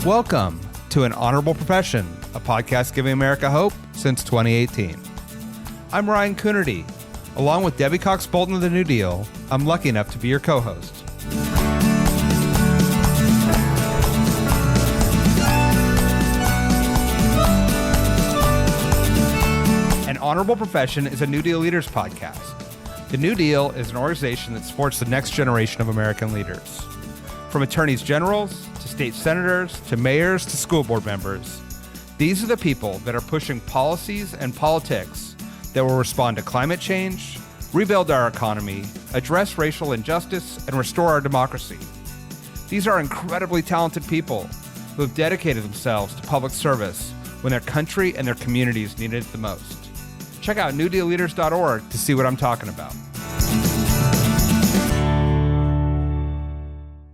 Welcome to An Honorable Profession, a podcast giving America hope since 2018. I'm Ryan Coonerty. Along with Debbie Cox Bultan of the New Deal, I'm lucky enough to be your co-host. An Honorable Profession is a New Deal Leaders podcast. The New Deal is an organization that supports the next generation of American leaders. From attorneys generals, to state senators, to mayors, to school board members, these are the people that are pushing policies and politics that will respond to climate change, rebuild our economy, address racial injustice, and restore our democracy. These are incredibly talented people who have dedicated themselves to public service when their country and their communities needed it the most. Check out newdealleaders.org to see what I'm talking about.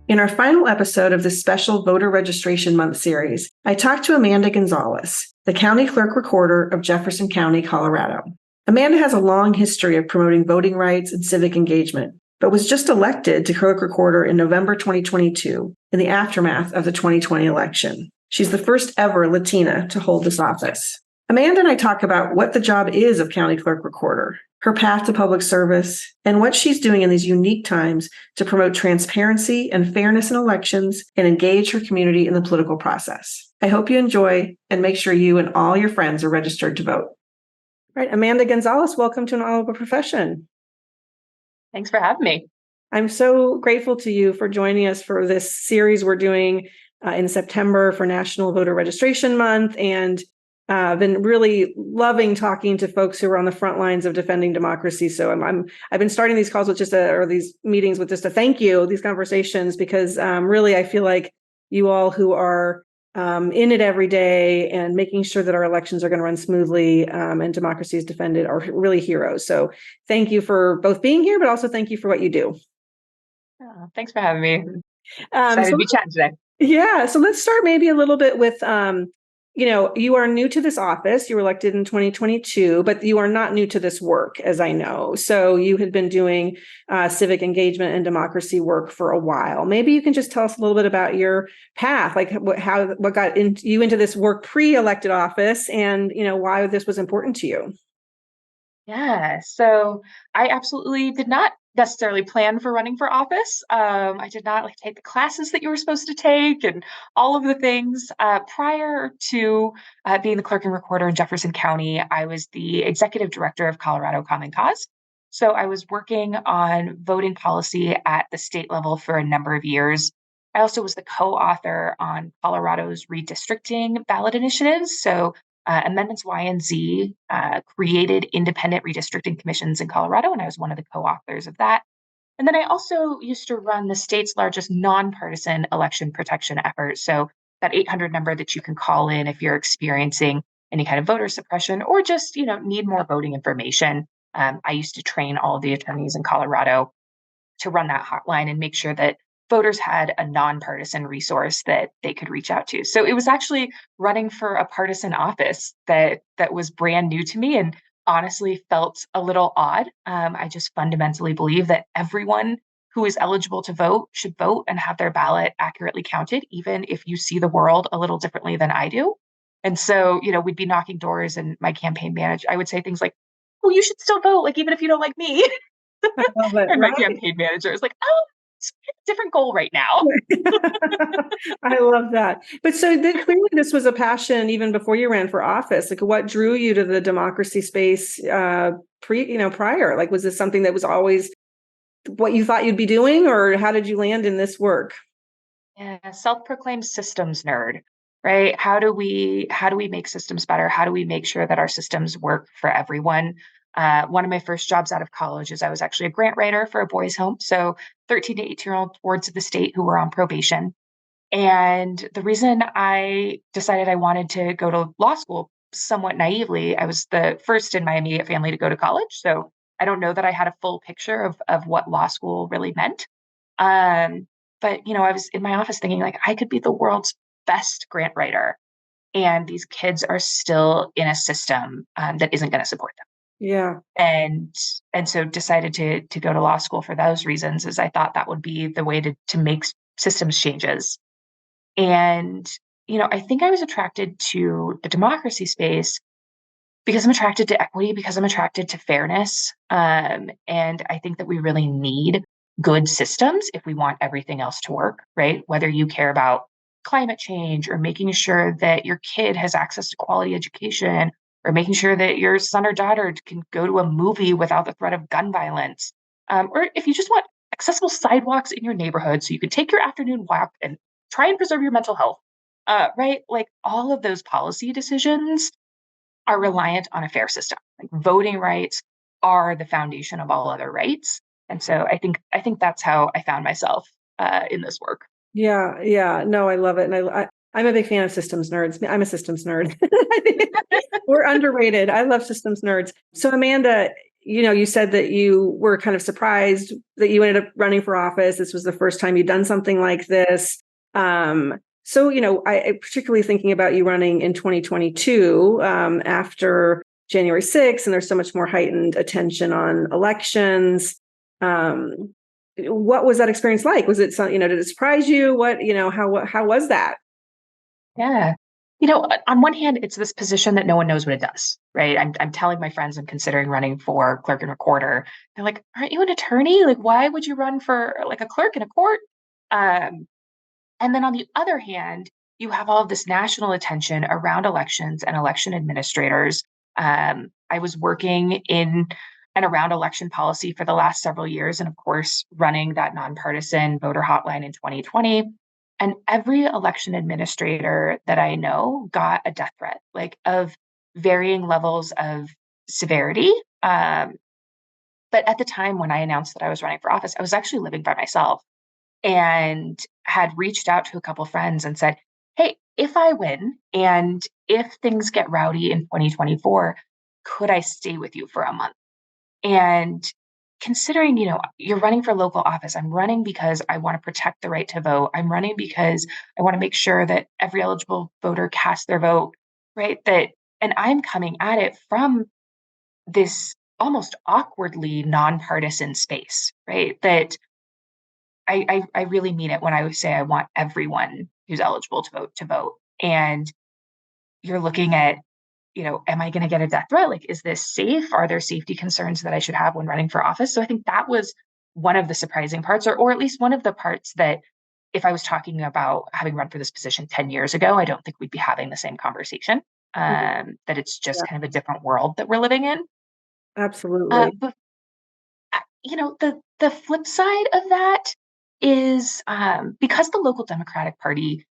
In our final episode of this special Voter Registration Month series, I talked to Amanda Gonzalez, the County Clerk Recorder of Jefferson County, Colorado. Amanda has a long history of promoting voting rights and civic engagement, but was just elected to Clerk Recorder in November 2022 in the aftermath of the 2020 election. She's the first ever Latina to hold this office. Amanda and I talk about what the job is of County Clerk Recorder, her path to public service, and what she's doing in these unique times to promote transparency and fairness in elections and engage her community in the political process. I hope you enjoy and make sure you and all your friends are registered to vote. All right, Amanda Gonzalez, welcome to An Honorable Profession. Thanks for having me. I'm so grateful to you for joining us for this series we're doing in September for National Voter Registration Month, and I've been really loving talking to folks who are on the front lines of defending democracy. So I've been starting these calls with or these meetings with just a thank you, these conversations, because really I feel like you all who are in it every day and making sure that our elections are going to run smoothly and democracy is defended are really heroes. So thank you for both being here, but also thank you for what you do. Oh, thanks for having me. Excited to be chatting today. Yeah. So let's start maybe a little bit with you are new to this office. You were elected in 2022, but you are not new to this work, as I know. So you had been doing civic engagement and democracy work for a while. Maybe you can just tell us a little bit about your path, like what got you into this work pre-elected office, and why this was important to you. Yeah, so I absolutely did not necessarily plan for running for office. I did not take the classes that you were supposed to take and all of the things. Prior to being the clerk and recorder in Jefferson County, I was the executive director of Colorado Common Cause. So I was working on voting policy at the state level for a number of years. I also was the co-author on Colorado's redistricting ballot initiatives. So Amendments Y and Z created independent redistricting commissions in Colorado, and I was one of the co-authors of that. And then I also used to run the state's largest nonpartisan election protection effort. So that 800 number that you can call in if you're experiencing any kind of voter suppression or just, need more voting information. I used to train all of the attorneys in Colorado to run that hotline and make sure that voters had a nonpartisan resource that they could reach out to. So it was actually running for a partisan office that was brand new to me and honestly felt a little odd. I just fundamentally believe that everyone who is eligible to vote should vote and have their ballot accurately counted, even if you see the world a little differently than I do. And so, we'd be knocking doors, and my campaign manager, I would say things like, "Well, you should still vote, even if you don't like me." I love it, and my campaign manager is like, "Oh, different goal right now." I love that. But so clearly this was a passion even before you ran for office. What drew you to the democracy space prior? Was this something that was always what you thought you'd be doing, or how did you land in this work? Yeah, self-proclaimed systems nerd, right? How do we make systems better? How do we make sure that our systems work for everyone? One of my first jobs out of college is I was actually a grant writer for a boys' home. So 13 to 18-year-old wards of the state who were on probation. And the reason I decided I wanted to go to law school, somewhat naively, I was the first in my immediate family to go to college. So I don't know that I had a full picture of what law school really meant. But, I was in my office thinking I could be the world's best grant writer. And these kids are still in a system that isn't going to support them. Yeah. And so decided to go to law school for those reasons, as I thought that would be the way to make systems changes. And I think I was attracted to the democracy space because I'm attracted to equity, because I'm attracted to fairness. And I think that we really need good systems if we want everything else to work, right? Whether you care about climate change or making sure that your kid has access to quality education or making sure that your son or daughter can go to a movie without the threat of gun violence. Or if you just want accessible sidewalks in your neighborhood so you can take your afternoon walk and try and preserve your mental health, right? Like all of those policy decisions are reliant on a fair system. Like voting rights are the foundation of all other rights. And so I think that's how I found myself in this work. Yeah, yeah. No, I love it. And I'm a big fan of systems nerds. I'm a systems nerd. We're underrated. I love systems nerds. So Amanda, you said that you were kind of surprised that you ended up running for office. This was the first time you'd done something like this. So, I particularly thinking about you running in 2022 after January 6th, and there's so much more heightened attention on elections. What was that experience like? Was it something, did it surprise you? How was that? Yeah. On one hand, it's this position that no one knows what it does, right? I'm telling my friends I'm considering running for clerk and recorder. They're like, aren't you an attorney? Like, why would you run for like a clerk in a court? And then on the other hand, you have all of this national attention around elections and election administrators. I was working in and around election policy for the last several years, and of course, running that nonpartisan voter hotline in 2020. And every election administrator that I know got a death threat, like of varying levels of severity. But at the time when I announced that I was running for office, I was actually living by myself and had reached out to a couple friends and said, hey, if I win and if things get rowdy in 2024, could I stay with you for a month? And considering, you're running for local office, I'm running because I want to protect the right to vote. I'm running because I want to make sure that every eligible voter casts their vote, right? And I'm coming at it from this almost awkwardly nonpartisan space, right? That I really mean it when I say I want everyone who's eligible to vote. And you're looking at, am I going to get a death threat? Like, is this safe? Are there safety concerns that I should have when running for office? So I think that was one of the surprising parts, or at least one of the parts that if I was talking about having run for this position 10 years ago, I don't think we'd be having the same conversation. That it's just Yeah, kind of a different world that we're living in. absolutely. But the flip side of that is because the local Democratic Party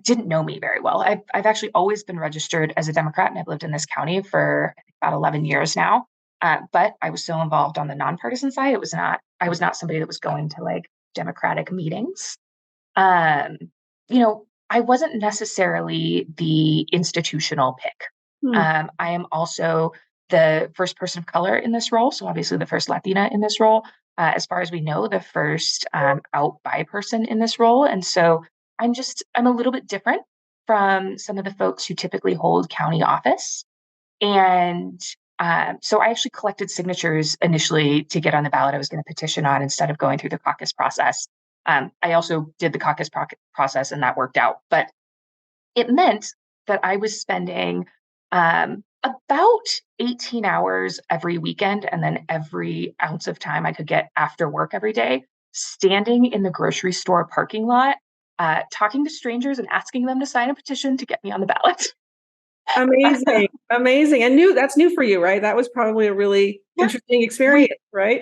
didn't know me very well. I've actually always been registered as a Democrat, and I've lived in this county for I think, about 11 years now. But I was still involved on the nonpartisan side. I was not somebody that was going to like Democratic meetings. Um, I wasn't necessarily the institutional pick. Hmm. I am also the first person of color in this role, so obviously the first Latina in this role. As far as we know, the first out bi person in this role, and so I'm a little bit different from some of the folks who typically hold county office. And so I actually collected signatures initially to get on the ballot I was going to petition on instead of going through the caucus process. I also did the caucus process and that worked out. But it meant that I was spending about 18 hours every weekend and then every ounce of time I could get after work every day, standing in the grocery store parking lot, talking to strangers and asking them to sign a petition to get me on the ballot. Amazing. Amazing. And that's new for you, right? That was probably a really Yeah, interesting experience, right?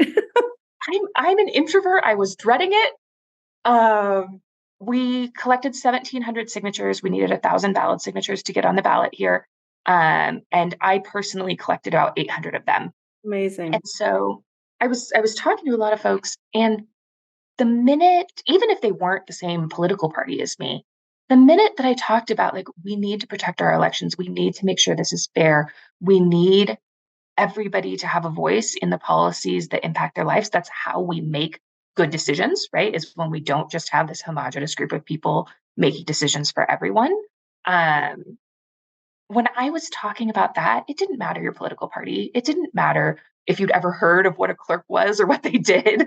I'm an introvert. I was dreading it. Um, we collected 1,700 signatures. We needed 1,000 ballot signatures to get on the ballot here. And I personally collected about 800 of them. Amazing. And so I was talking to a lot of folks, and the minute, even if they weren't the same political party as me, the minute that I talked about like we need to protect our elections, we need to make sure this is fair, we need everybody to have a voice in the policies that impact their lives. That's how we make good decisions, right? Is when we don't just have this homogenous group of people making decisions for everyone. Um, when I was talking about that, it didn't matter your political party. It didn't matter if you'd ever heard of what a clerk was or what they did.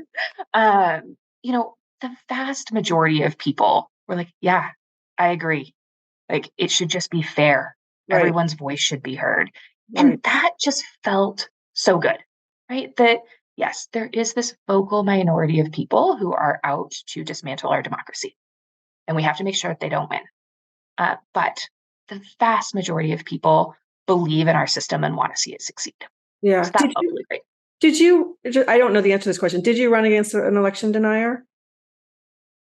The vast majority of people were like, yeah, I agree. Like, it should just be fair. Right. Everyone's voice should be heard. Right. And that just felt so good, right? That, yes, there is this vocal minority of people who are out to dismantle our democracy. And we have to make sure that they don't win. But the vast majority of people believe in our system and want to see it succeed. Yeah. So that felt really great. I don't know the answer to this question. Did you run against an election denier?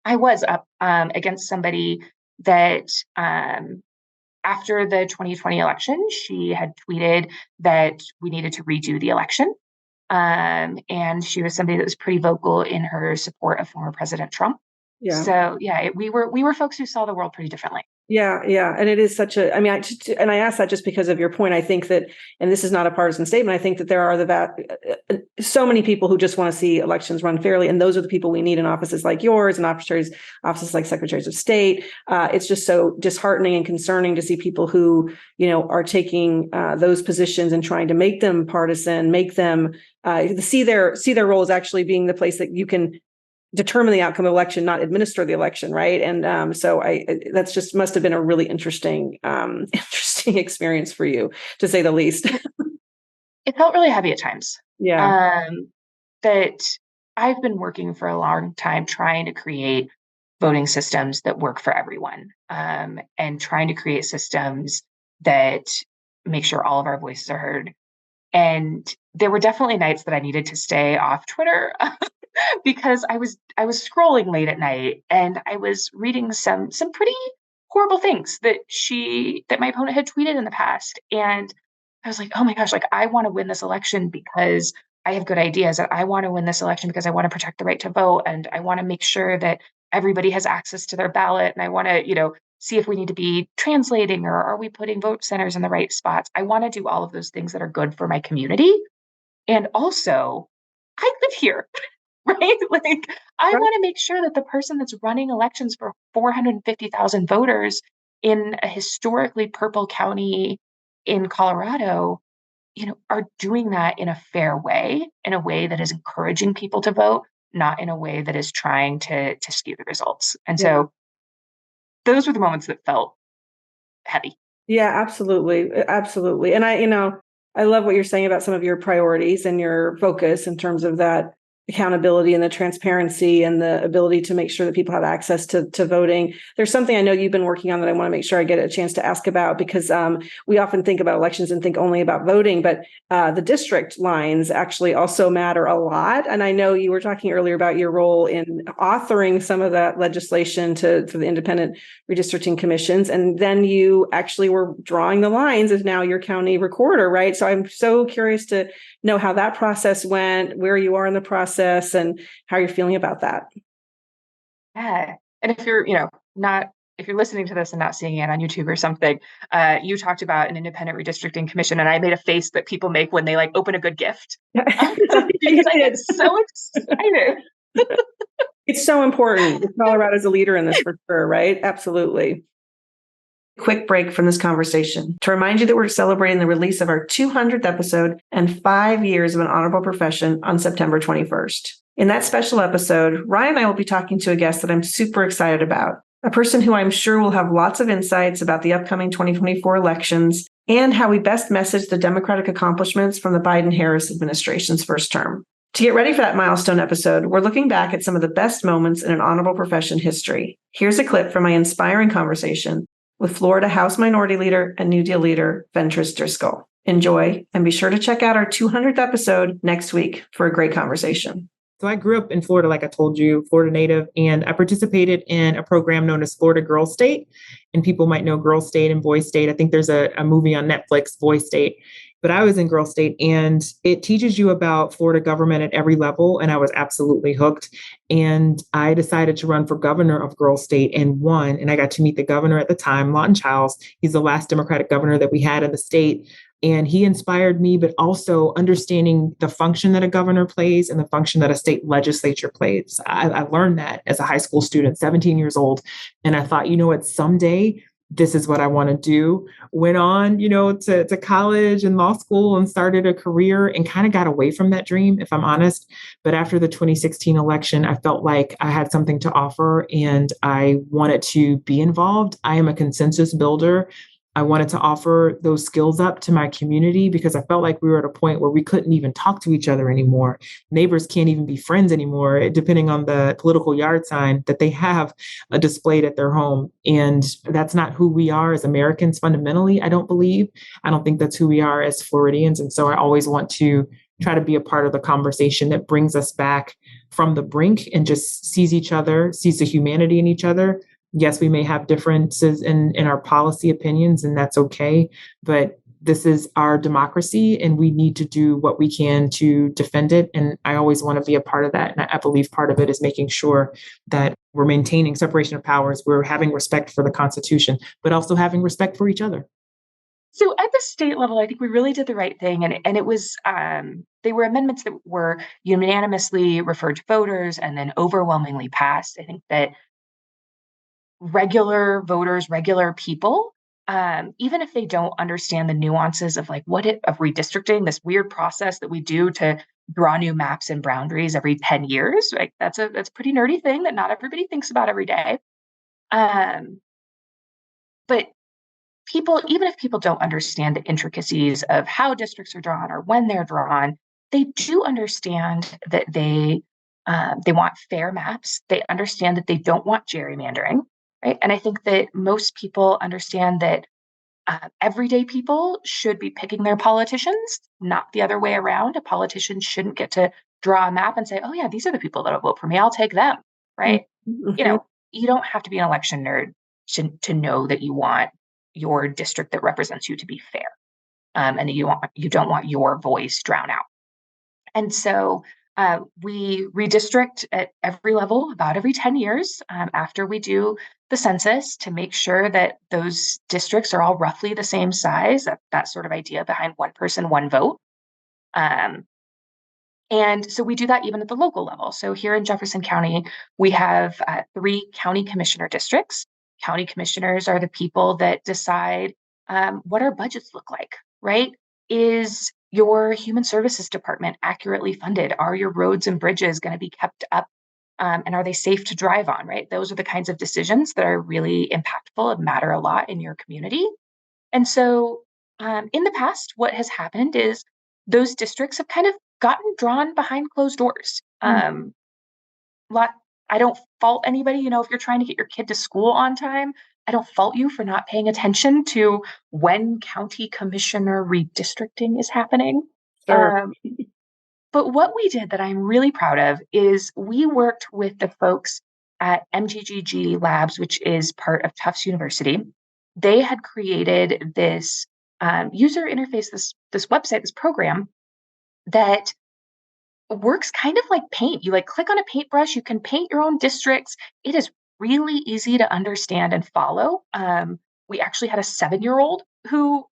I was up against somebody that after the 2020 election, she had tweeted that we needed to redo the election. And she was somebody that was pretty vocal in her support of former President Trump. Yeah. So yeah, we were folks who saw the world pretty differently. Yeah. And it is such a, I mean, I asked that just because of your point. I think that, and this is not a partisan statement, I think that there are so many people who just want to see elections run fairly. And those are the people we need in offices like yours and offices like secretaries of state. It's just so disheartening and concerning to see people who, are taking those positions and trying to make them partisan, make them see their role as actually being the place that you can determine the outcome of election, not administer the election, right? And so that's just must have been a really interesting experience for you, to say the least. It felt really heavy at times. Yeah. That I've been working for a long time trying to create voting systems that work for everyone, and trying to create systems that make sure all of our voices are heard. And there were definitely nights that I needed to stay off Twitter because I was scrolling late at night and I was reading some pretty horrible things that my opponent had tweeted in the past. And I was like, oh my gosh, like, I want to win this election because I have good ideas, and I want to win this election because I want to protect the right to vote, and I want to make sure that everybody has access to their ballot, and I want to, see if we need to be translating, or are we putting vote centers in the right spots. I want to do all of those things that are good for my community. And also, I live here. Right? Like, I want to make sure that the person that's running elections for 450,000 voters in a historically purple county in Colorado, are doing that in a fair way, in a way that is encouraging people to vote, not in a way that is trying to skew the results. And so those were the moments that felt heavy. Yeah, absolutely. Absolutely. And I love what you're saying about some of your priorities and your focus in terms of that accountability and the transparency and the ability to make sure that people have access to voting. There's something I know you've been working on that I want to make sure I get a chance to ask about, because we often think about elections and think only about voting, but the district lines actually also matter a lot. And I know you were talking earlier about your role in authoring some of that legislation for the independent redistricting commissions. And then you actually were drawing the lines as now your county recorder, right? So I'm so curious to know how that process went, where you are in the process, and how you're feeling about that. Yeah. And if you're, if you're listening to this and not seeing it on YouTube or something, you talked about an independent redistricting commission, and I made a face that people make when they open a good gift. Because I get so excited. It's so important. Colorado is a leader in this for sure, right? Absolutely. Quick break from this conversation to remind you that we're celebrating the release of our 200th episode and 5 years of an honorable profession on September 21st. In that special episode, Ryan and I will be talking to a guest that I'm super excited about, a person who I'm sure will have lots of insights about the upcoming 2024 elections and how we best message the Democratic accomplishments from the Biden-Harris administration's first term. To get ready for that milestone episode, we're looking back at some of the best moments in an honorable profession history. Here's a clip from my inspiring conversation with Florida House Minority Leader and NewDEAL leader, Fentrice Driskell. Enjoy, and be sure to check out our 200th episode next week for a great conversation. So I grew up in Florida, like I told you, Florida native, and I participated in a program known as Florida Girl State. And people might know Girl State and Boy State. I think there's a movie on Netflix, Boy State. But I was in Girl State, and it teaches you about Florida government at every level. And I was absolutely hooked. And I decided to run for governor of Girl State and won. And I got to meet the governor at the time, Lawton Chiles. He's the last Democratic governor that we had in the state. And he inspired me, but also understanding the function that a governor plays and the function that a state legislature plays. I learned that as a high school student, 17 years old. And I thought, someday this is what I want to do. Went on, to college and law school and started a career and kind of got away from that dream, if I'm honest. But after the 2016 election, I felt like I had something to offer and I wanted to be involved. I am a consensus builder. I wanted to offer those skills up to my community because I felt like we were at a point where we couldn't even talk to each other anymore. Neighbors can't even be friends anymore, depending on the political yard sign that they have displayed at their home. And that's not who we are as Americans fundamentally, I don't believe. I don't think that's who we are as Floridians. And so I always want to try to be a part of the conversation that brings us back from the brink and just sees each other, sees the humanity in each other. Yes, we may have differences in our policy opinions, and that's okay. But this is our democracy, and we need to do what we can to defend it. And I always want to be a part of that. And I believe part of it is making sure that we're maintaining separation of powers, we're having respect for the Constitution, but also having respect for each other. So at the state level, I think we really did the right thing. And it was, they were amendments that were unanimously referred to voters and then overwhelmingly passed. I think that regular voters, regular people, even if they don't understand the nuances of of redistricting, this weird process that we do to draw new maps and boundaries every 10 years, right? That's a pretty nerdy thing that not everybody thinks about every day. But people, even if people don't understand the intricacies of how districts are drawn or when they're drawn, they do understand that they want fair maps. They understand that they don't want gerrymandering. Right. And I think that most people understand that everyday people should be picking their politicians, not the other way around. A politician shouldn't get to draw a map and say, oh, yeah, these are the people that will vote for me. I'll take them. Right. Mm-hmm. You don't have to be an election nerd to know that you want your district that represents you to be fair. And that you don't want your voice drowned out. And so we redistrict at every level about every 10 years after we do the census to make sure that those districts are all roughly the same size, that sort of idea behind one person, one vote. And so we do that even at the local level. So here in Jefferson County, we have 3 county commissioner districts. County commissioners are the people that decide what our budgets look like, right? Is your human services department accurately funded? Are your roads and bridges going to be kept up? And are they safe to drive on, right? Those are the kinds of decisions that are really impactful and matter a lot in your community. And so in the past, what has happened is those districts have kind of gotten drawn behind closed doors. I don't fault anybody, if you're trying to get your kid to school on time, I don't fault you for not paying attention to when county commissioner redistricting is happening. Sure. But what we did that I'm really proud of is we worked with the folks at MGGG Labs, which is part of Tufts University. They had created this user interface, this website, this program that works kind of like paint. You click on a paintbrush, you can paint your own districts. It is really easy to understand and follow. We actually had a 7-year-old who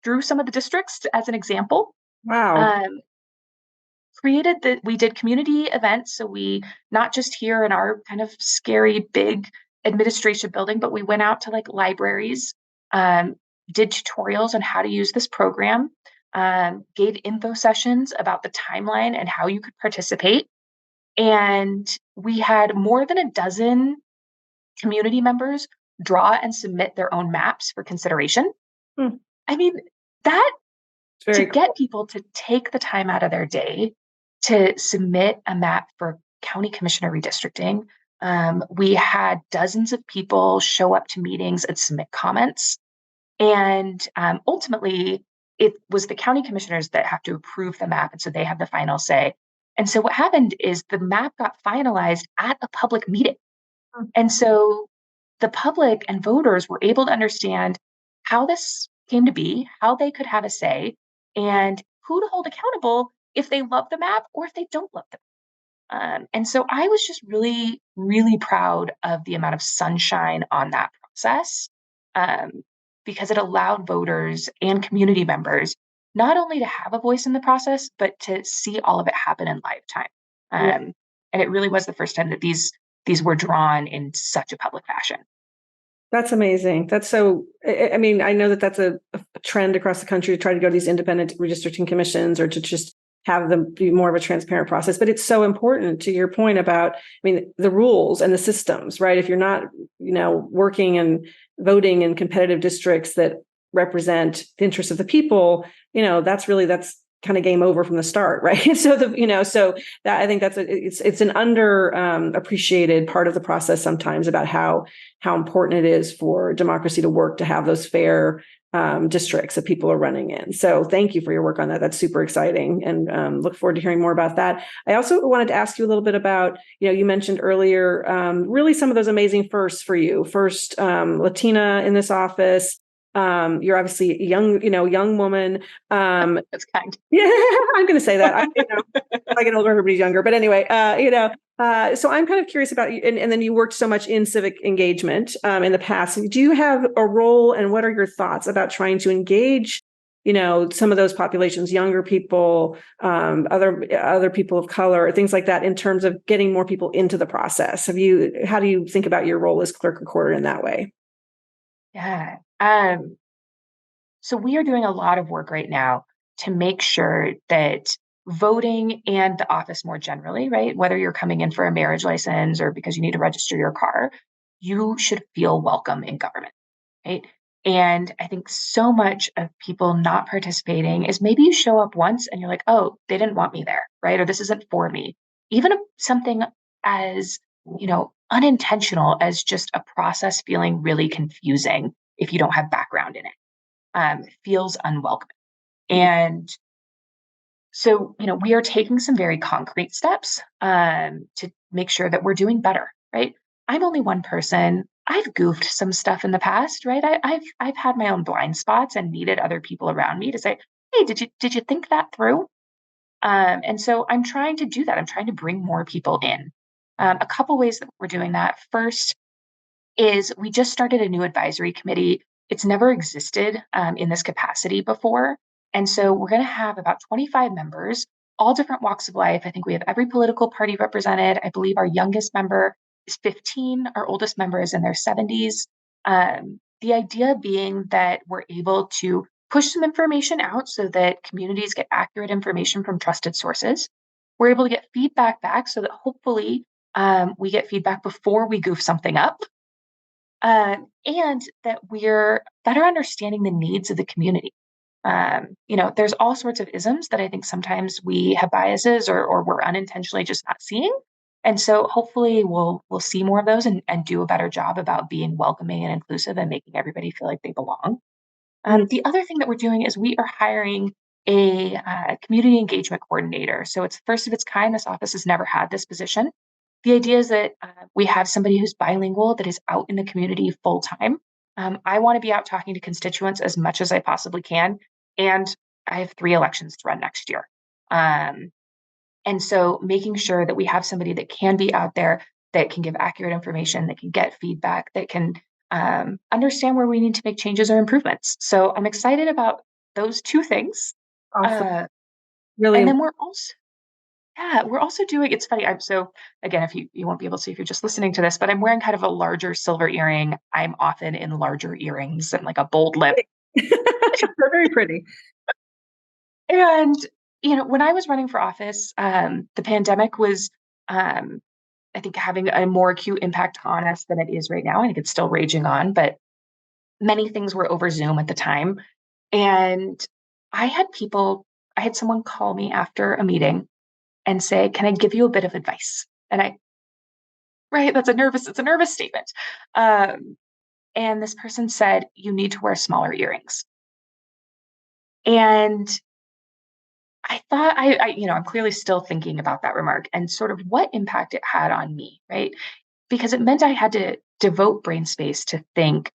drew some of the districts as an example. Wow. We did community events. So we, not just here in our kind of scary big administration building, but we went out to libraries, did tutorials on how to use this program, gave info sessions about the timeline and how you could participate. And we had more than a dozen community members draw and submit their own maps for consideration. I mean, that to get people to take the time out of their day to submit a map for county commissioner redistricting. We had dozens of people show up to meetings and submit comments. And ultimately, it was the county commissioners that have to approve the map. And so they have the final say. And so what happened is the map got finalized at a public meeting. And so the public and voters were able to understand how this came to be, how they could have a say, and who to hold accountable if they love the map or if they don't love the map. And so I was just really, really proud of the amount of sunshine on that process. Because it allowed voters and community members not only to have a voice in the process, but to see all of it happen in live time. And it really was the first time that these were drawn in such a public fashion. That's amazing. That's so, I mean, I know that that's a trend across the country to try to go to these independent redistricting commissions or to just have them be more of a transparent process. But it's so important to your point about, I mean, the rules and the systems, right? If you're not, working and voting in competitive districts that represent the interests of the people, that's kind of game over from the start, right? So so that I think it's an under appreciated part of the process sometimes about how important it is for democracy to work to have those fair districts that people are running in. So thank you for your work on that. That's super exciting, and look forward to hearing more about that. I also wanted to ask you a little bit about, you mentioned earlier, really some of those amazing firsts for you. First, Latina in this office. You're obviously a young woman. That's kind. Yeah, I'm going to say that. I get older, everybody's younger. But anyway, so I'm kind of curious about you. And then you worked so much in civic engagement in the past. Do you have a role, and what are your thoughts about trying to engage, some of those populations, younger people, other people of color, things like that, in terms of getting more people into the process? How do you think about your role as clerk recorder in that way? Yeah. So we are doing a lot of work right now to make sure that voting and the office more generally, right? Whether you're coming in for a marriage license or because you need to register your car, you should feel welcome in government, right? And I think so much of people not participating is maybe you show up once and you're like, oh, they didn't want me there, right? Or this isn't for me. Even something as, unintentional as just a process feeling really confusing if you don't have background in it, feels unwelcoming. And so, we are taking some very concrete steps to make sure that we're doing better, right? I'm only one person. I've goofed some stuff in the past, right? I've had my own blind spots and needed other people around me to say, "Hey, did you think that through?" And so I'm trying to do that. I'm trying to bring more people in. A couple ways that we're doing that. First is we just started a new advisory committee. It's never existed in this capacity before. And so we're going to have about 25 members, all different walks of life. I think we have every political party represented. I believe our youngest member is 15. Our oldest member is in their 70s. The idea being that we're able to push some information out so that communities get accurate information from trusted sources. We're able to get feedback back so that hopefully we get feedback before we goof something up. And that we're better understanding the needs of the community. There's all sorts of isms that I think sometimes we have biases or we're unintentionally just not seeing. And so hopefully we'll see more of those and do a better job about being welcoming and inclusive and making everybody feel like they belong. The other thing that we're doing is we are hiring a community engagement coordinator. So it's first of its kind. This office has never had this position. The idea is that we have somebody who's bilingual that is out in the community full time. I want to be out talking to constituents as much as I possibly can. And I have 3 elections to run next year. And so making sure that we have somebody that can be out there, that can give accurate information, that can get feedback, that can understand where we need to make changes or improvements. So I'm excited about those 2 things. Awesome. Really. And then we're also doing, it's funny. So again, if you won't be able to see if you're just listening to this, but I'm wearing kind of a larger silver earring. I'm often in larger earrings and like a bold lip. They're very pretty. And, when I was running for office, the pandemic was, I think, having a more acute impact on us than it is right now. I think it's still raging on, but many things were over Zoom at the time. And I had someone call me after a meeting and say, "Can I give you a bit of advice?" And it's a nervous statement. And this person said, "You need to wear smaller earrings." And I thought I'm clearly still thinking about that remark and sort of what impact it had on me, right? Because it meant I had to devote brain space to think,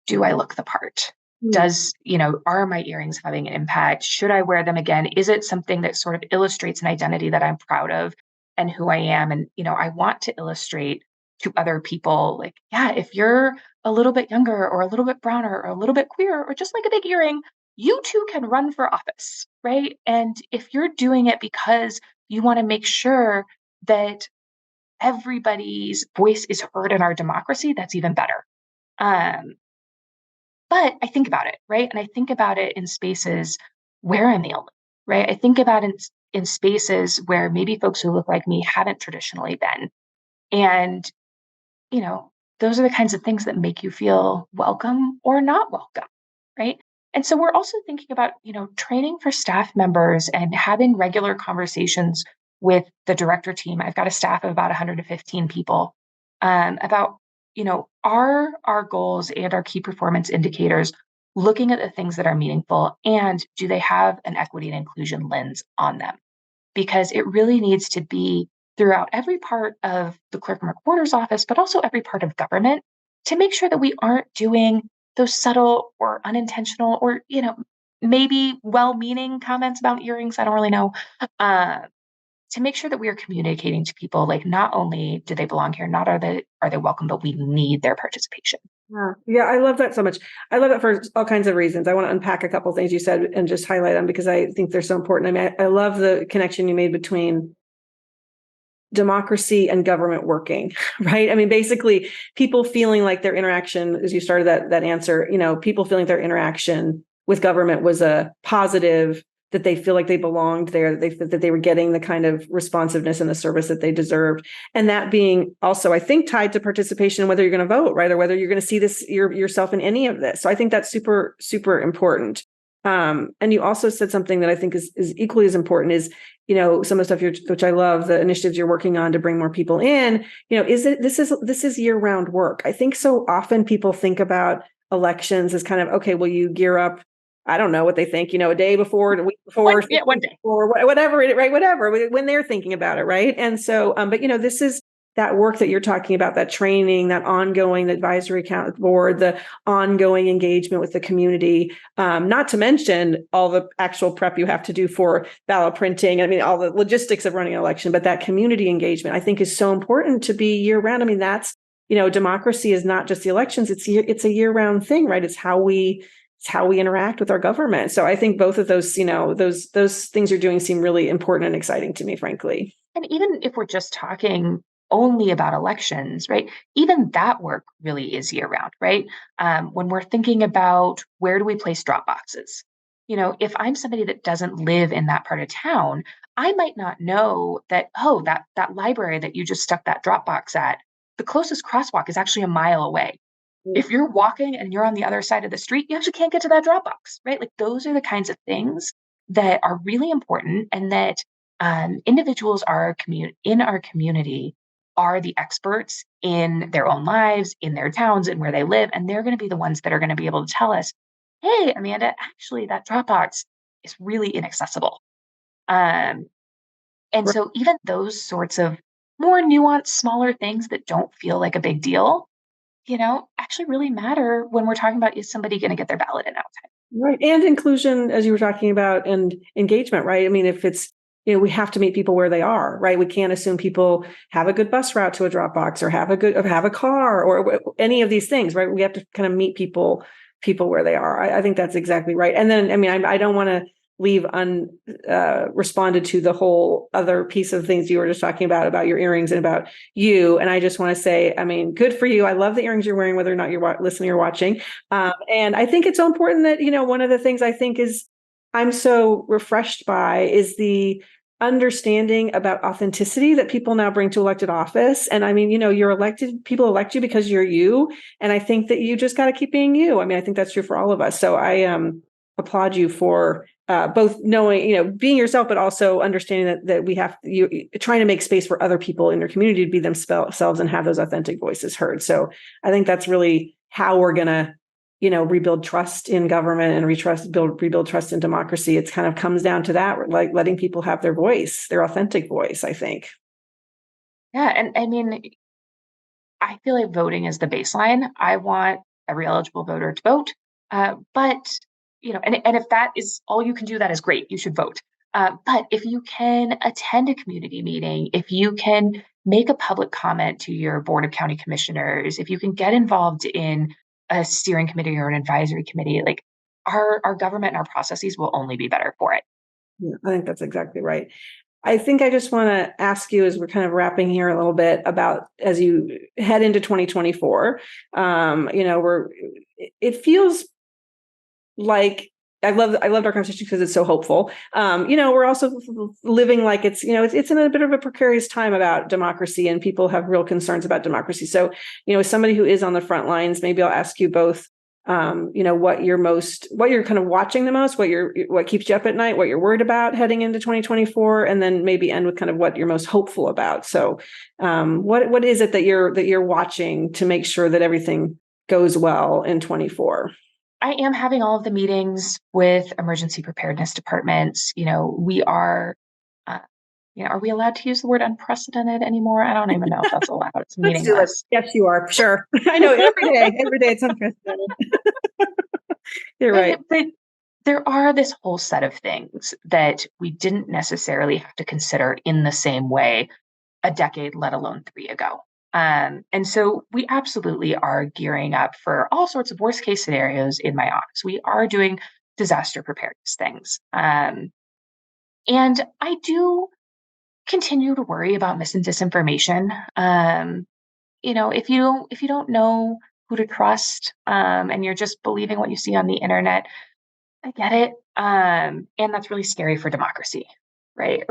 do I look the part? Are my earrings having an impact? Should I wear them again? Is it something that sort of illustrates an identity that I'm proud of and who I am? And, I want to illustrate to other people, like, yeah, if you're a little bit younger or a little bit browner or a little bit queer or just like a big earring, you too can run for office, right? And if you're doing it because you want to make sure that everybody's voice is heard in our democracy, that's even better. But I think about it, right? And I think about it in spaces where I'm the only, right? I think about it in spaces where maybe folks who look like me haven't traditionally been. And, you know, those are the kinds of things that make you feel welcome or not welcome, right? And so we're also thinking about, training for staff members and having regular conversations with the director team. I've got a staff of about 115 people, about, are our goals and our key performance indicators looking at the things that are meaningful, and do they have an equity and inclusion lens on them? Because it really needs to be throughout every part of the clerk and recorder's office, but also every part of government, to make sure that we aren't doing those subtle or unintentional or, maybe well-meaning comments about earrings. I don't really know. To make sure that we are communicating to people, like, not only do they belong here, not are they welcome, but we need their participation. Yeah, I love that so much. I love that for all kinds of reasons. I want to unpack a couple of things you said and just highlight them because I think they're so important. I mean, I love the connection you made between democracy and government working, right? I mean, basically people feeling like their interaction, as you started that answer, people feeling their interaction with government was a positive, that they feel like they belonged there, that they were getting the kind of responsiveness and the service that they deserved. And that being also, I think, tied to participation, whether you're going to vote, right? Or whether you're going to see this yourself in any of this. So I think that's super, super important. And you also said something that I think is equally as important is, some of the stuff which I love, the initiatives you're working on to bring more people in, this is year-round work. I think so often people think about elections as kind of, okay, well, you gear up, I don't know what they think, a day before, a week before, one day, or whatever, right? Whatever, when they're thinking about it, right? And so, but this is that work that you're talking about, that training, that ongoing advisory council board, the ongoing engagement with the community, not to mention all the actual prep you have to do for ballot printing. I mean, all the logistics of running an election, but that community engagement, I think, is so important to be year round. I mean, that's, democracy is not just the elections, it's a year round thing, right? It's how we interact with our government. So I think both of those, those things you're doing seem really important and exciting to me, frankly. And even if we're just talking only about elections, right? Even that work really is year round, right? When we're thinking about where do we place drop boxes, if I'm somebody that doesn't live in that part of town, I might not know that, that library that you just stuck that drop box at, the closest crosswalk is actually a mile away. If you're walking and you're on the other side of the street, you actually can't get to that drop box, right? Like, those are the kinds of things that are really important, and that individuals in our community are the experts in their own lives, in their towns, and where they live. And they're going to be the ones that are going to be able to tell us, hey, Amanda, actually, that drop box is really inaccessible. And so even those sorts of more nuanced, smaller things that don't feel like a big deal, actually really matter when we're talking about, is somebody going to get their ballot in outside? Right. And inclusion, as you were talking about, and engagement, right? I mean, if it's, we have to meet people where they are, right? We can't assume people have a good bus route to a drop box or have a car or any of these things, right? We have to kind of meet people where they are. I think that's exactly right. And then, I mean, I don't want to leave responded to the whole other piece of things you were just talking about your earrings and about you. And I just want to say, I mean, good for you. I love the earrings you're wearing, whether or not you're listening or watching. And I think it's so important that, one of the things I think is I'm so refreshed by is the understanding about authenticity that people now bring to elected office. And I mean, you're elected, people elect you because you're you. And I think that you just got to keep being you. I mean, I think that's true for all of us. So I applaud you for both knowing, being yourself, but also understanding that we have you trying to make space for other people in your community to be themselves and have those authentic voices heard. So I think that's really how we're going to, rebuild trust in government and rebuild trust in democracy. It kind of comes down to that, like letting people have their voice, their authentic voice, I think. Yeah. And I mean, I feel like voting is the baseline. I want every eligible voter to vote. But and if that is all you can do, that is great. You should vote. But if you can attend a community meeting, if you can make a public comment to your board of county commissioners, if you can get involved in a steering committee or an advisory committee, like our government and our processes will only be better for it. Yeah, I think that's exactly right. I think I just want to ask you, as we're kind of wrapping here a little bit, about as you head into 2024, it feels like I loved our conversation because it's so hopeful. We're also living like it's in a bit of a precarious time about democracy, and people have real concerns about democracy. So, as somebody who is on the front lines, maybe I'll ask you both, what you're kind of watching the most, what keeps you up at night, what you're worried about heading into 2024, and then maybe end with kind of what you're most hopeful about. So, what is it that you're watching to make sure that everything goes well in 24? I am having all of the meetings with emergency preparedness departments. We are, are we allowed to use the word unprecedented anymore? I don't even know if that's allowed. It's meaningless. Yes, you are. Sure. I know every day it's unprecedented. You're right. But there are this whole set of things that we didn't necessarily have to consider in the same way a decade, let alone 3 ago. And so we absolutely are gearing up for all sorts of worst case scenarios in my office. We are doing disaster preparedness things. And I do continue to worry about mis and disinformation. If you don't know who to trust, and you're just believing what you see on the internet, I get it. And that's really scary for democracy, right?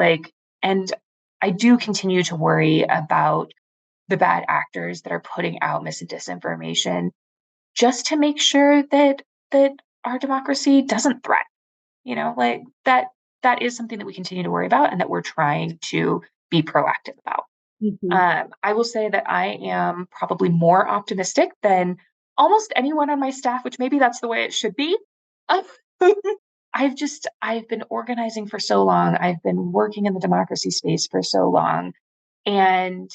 And I do continue to worry about the bad actors that are putting out mis and disinformation just to make sure that our democracy doesn't threaten. That is something that we continue to worry about and that we're trying to be proactive about. Mm-hmm. I will say that I am probably more optimistic than almost anyone on my staff, which maybe that's the way it should be. I've been organizing for so long. I've been working in the democracy space for so long, and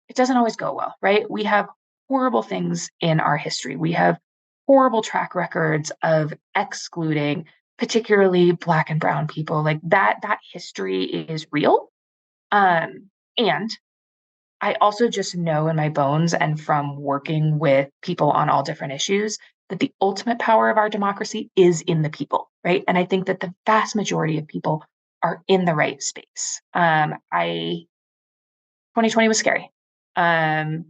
it doesn't always go well, right? We have horrible things in our history. We have horrible track records of excluding particularly Black and brown people. That history is real. And I also just know in my bones and from working with people on all different issues that the ultimate power of our democracy is in the people, right? And I think that the vast majority of people are in the right space. 2020 was scary. And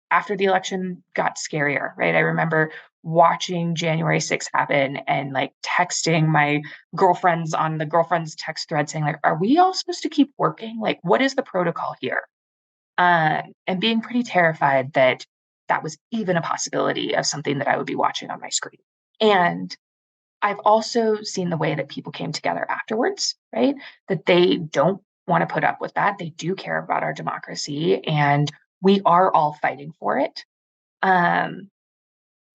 after the election got scarier, right? I remember watching January 6th happen and texting my girlfriends on the girlfriends text thread saying are we all supposed to keep working? What is the protocol here? And being pretty terrified that was even a possibility of something that I would be watching on my screen. And I've also seen the way that people came together afterwards, right? That they don't want to put up with that. They do care about our democracy, and we are all fighting for it. And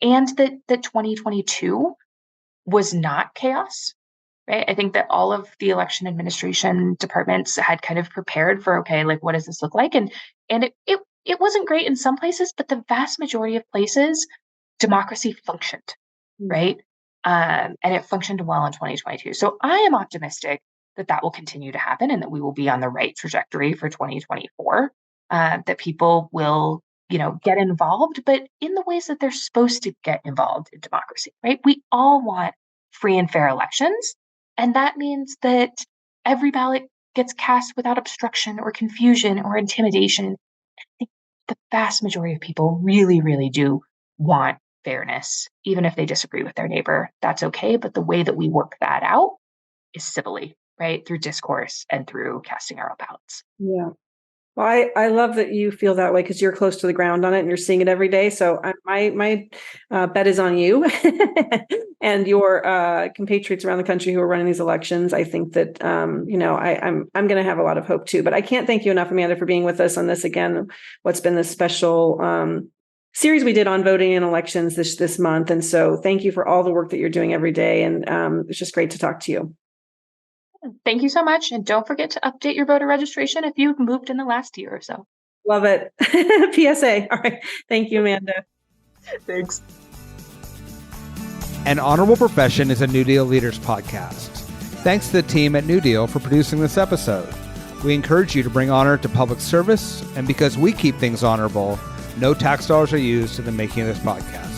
that 2022 was not chaos, right? I think that all of the election administration departments had kind of prepared for, okay, what does this look like? And it wasn't great in some places, but the vast majority of places, democracy functioned, right? And it functioned well in 2022. So I am optimistic that will continue to happen and that we will be on the right trajectory for 2024, that people will, get involved, but in the ways that they're supposed to get involved in democracy, right? We all want free and fair elections. And that means that every ballot gets cast without obstruction or confusion or intimidation. I think the vast majority of people really, really do want fairness, even if they disagree with their neighbor. That's okay. But the way that we work that out is civilly, right? Through discourse and through casting our ballots. Yeah. Well, I love that you feel that way because you're close to the ground on it and you're seeing it every day. So my bet is on you and your compatriots around the country who are running these elections. I think that I'm going to have a lot of hope too. But I can't thank you enough, Amanda, for being with us on this again. What's been this special series we did on voting in elections this month, and so thank you for all the work that you're doing every day. And it's just great to talk to you. Thank you so much. And don't forget to update your voter registration if you've moved in the last year or so. Love it. PSA. All right. Thank you, Amanda. Thanks. An Honorable Profession is a New Deal Leaders podcast. Thanks to the team at NewDEAL for producing this episode. We encourage you to bring honor to public service, and because we keep things honorable, no tax dollars are used in the making of this podcast.